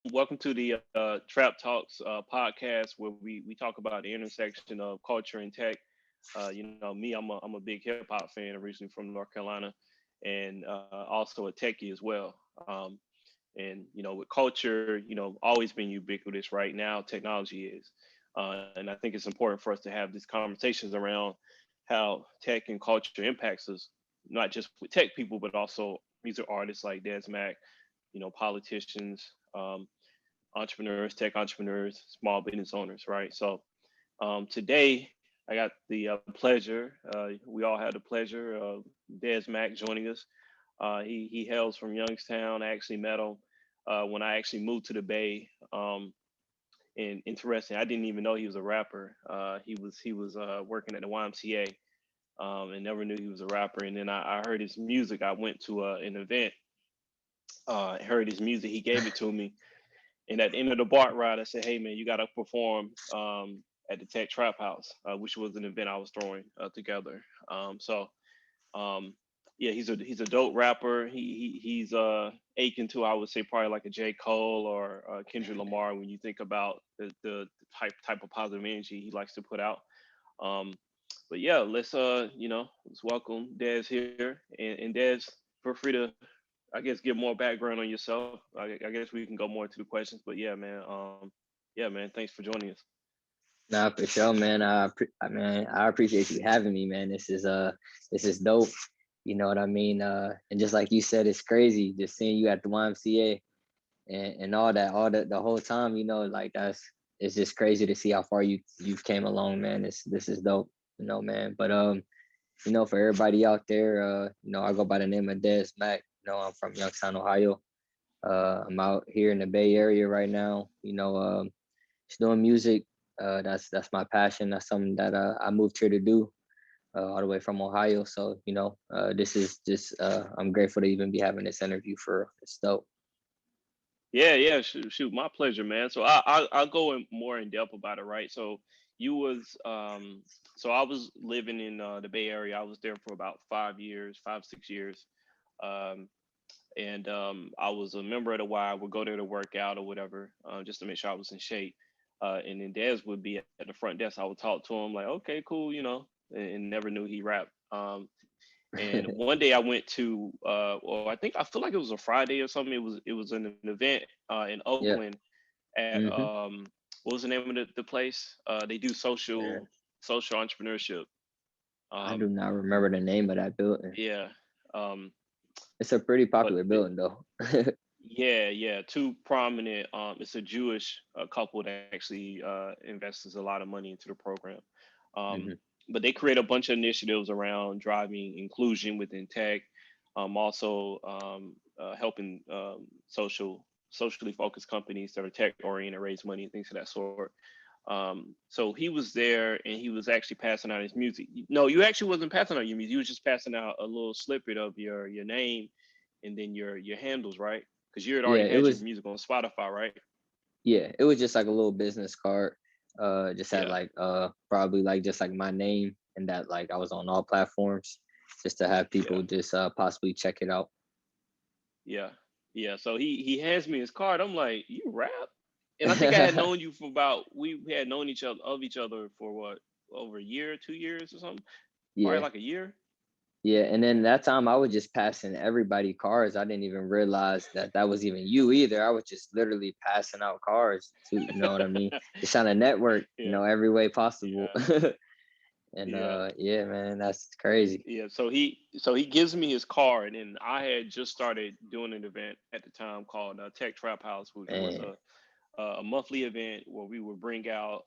Welcome to the Trap Talks podcast, where we talk about the intersection of culture and tech. Me, I'm a big hip hop fan, originally from North Carolina, and also a techie as well. And with culture, always been ubiquitous. Right now, technology is, and I think it's important for us to have these conversations around how tech and culture impacts us, not just with tech people, but also music artists like Dez Mac, politicians, entrepreneurs, tech entrepreneurs, small business owners, right? So today I got the pleasure, we all had the pleasure of Dez Mac joining us. He hails from Youngstown. I actually met him when I actually moved to the Bay. And interesting, I didn't even know he was a rapper. He was working at the YMCA, and never knew he was a rapper. And then I heard his music. I went to an event, heard his music. He gave it to me, and at the end of the BART ride, I said, "Hey man, you got to perform at the Tech Trap House," which was an event I was throwing together. So um, yeah, he's a dope rapper. He's akin to, I would say, probably like a J Cole or Kendrick Lamar when you think about the type of positive energy he likes to put out. Um, but yeah, let's welcome Dez here, and Dez, feel free to, I guess, give more background on yourself. I guess we can go more into the questions, but yeah, man, thanks for joining us. Nah, for sure, man. I appreciate you having me, man. This is dope. You know what I mean? And just like you said, it's crazy just seeing you at the YMCA and all that, the whole time. Like it's just crazy to see how far you've came along, man. This is dope, man. But for everybody out there, I go by the name of Dez Mac. I'm from Youngstown, Ohio. I'm out here in the Bay Area right now. Just doing music. That's my passion. That's something that I moved here to do all the way from Ohio. So this is just I'm grateful to even be having this interview for it's dope. Yeah, shoot, my pleasure, man. So I'll go in more in depth about it, right? So you was so I was living in the Bay Area. I was there for about 5 years, 5 6 years. Um, and I was a member of the Y. I would go there to work out or whatever, just to make sure I was in shape. And then Dez would be at the front desk. I would talk to him like, okay, cool, and never knew he rapped. And one day I went to, well, I feel like it was a Friday or something. It was an event in Yeah. Oakland at Hmm. what was the name of the place? They do Man, social entrepreneurship. I do Um, not remember the name of that building. yeah. Um, It's a pretty but popular building though. yeah, two prominent. It's a Jewish couple that actually invests a lot of money into the program. Um, Hmm. but they create a bunch of initiatives around driving inclusion within tech, also helping socially focused companies that are tech oriented raise money and things of that sort. So he was there and he was actually passing out his music. No, you actually wasn't passing out your music. You was just passing out a little snippet of your name and then your handles, right? Because you had Yeah, already it had your was. music on Spotify, right? Yeah, it was just like a little business card. Just had Yeah, like probably like just like my name and that like I was on all platforms, just to have yeah, people just possibly check it out. yeah, yeah. So he hands me his card. I'm like, you rap? And I think I had known you for about we had known each other for what, over a year, 2 years or something, probably Yeah. like a year. Yeah, and then that time I was just passing everybody cars. I didn't even realize that that was even you either. I was just literally passing out cars to, what I mean, just trying to network, Yeah, every way possible. yeah, And yeah. yeah, man, that's crazy. Yeah, so he gives me his card, and I had just started doing an event at the time called Tech Trap House, which was Man, a monthly event where we would bring out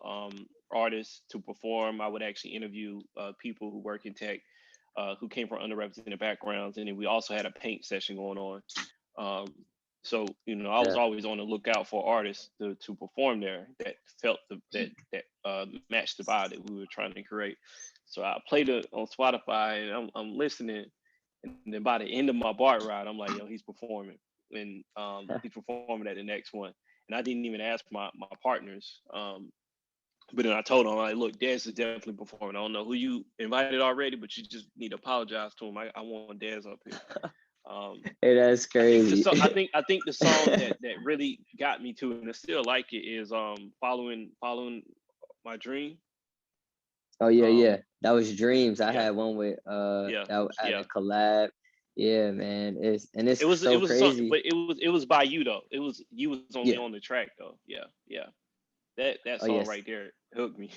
artists to perform. I would actually interview people who work in tech, who came from underrepresented backgrounds, and then we also had a paint session going on. Um, so I was yeah. always on the lookout for artists to perform there that felt that matched the vibe that we were trying to create. So I played it on Spotify, and I'm listening, and then by the end of my BART ride, I'm like, yo, he's performing, and he's performing at the next one, and I didn't even ask my partners. But then I told him, I'm like, look, Dez is definitely performing. I don't know who you invited already, but you just need to apologize to him. I want Dez up here. Hey, that's crazy. I think the song that really got me to it and I still like it is following my dream. Oh yeah, yeah. Um That was Dreams. I yeah, had one with yeah, that at yeah. a collab. Yeah, man. It's It so was a song, crazy. but it was by you though. You was only Yeah. on the track though. Yeah, yeah. That Oh song yes. right there hooked me.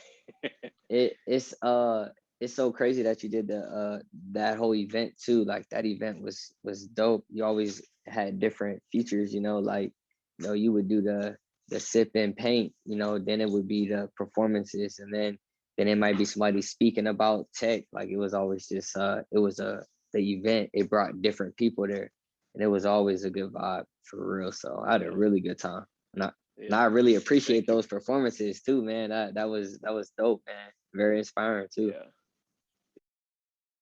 It's so crazy that you did the that whole event too. Like that event was dope. You always had different features, like you would do the sip and paint, then it would be the performances, and then it might be somebody speaking about tech. Like it was always just it was the event, it brought different people there, and it was always a good vibe for real. So I had a Yeah, really good time. And I, and yeah. I really Thank appreciate you. those performances too, man. That was dope, man. Very inspiring too. Yeah.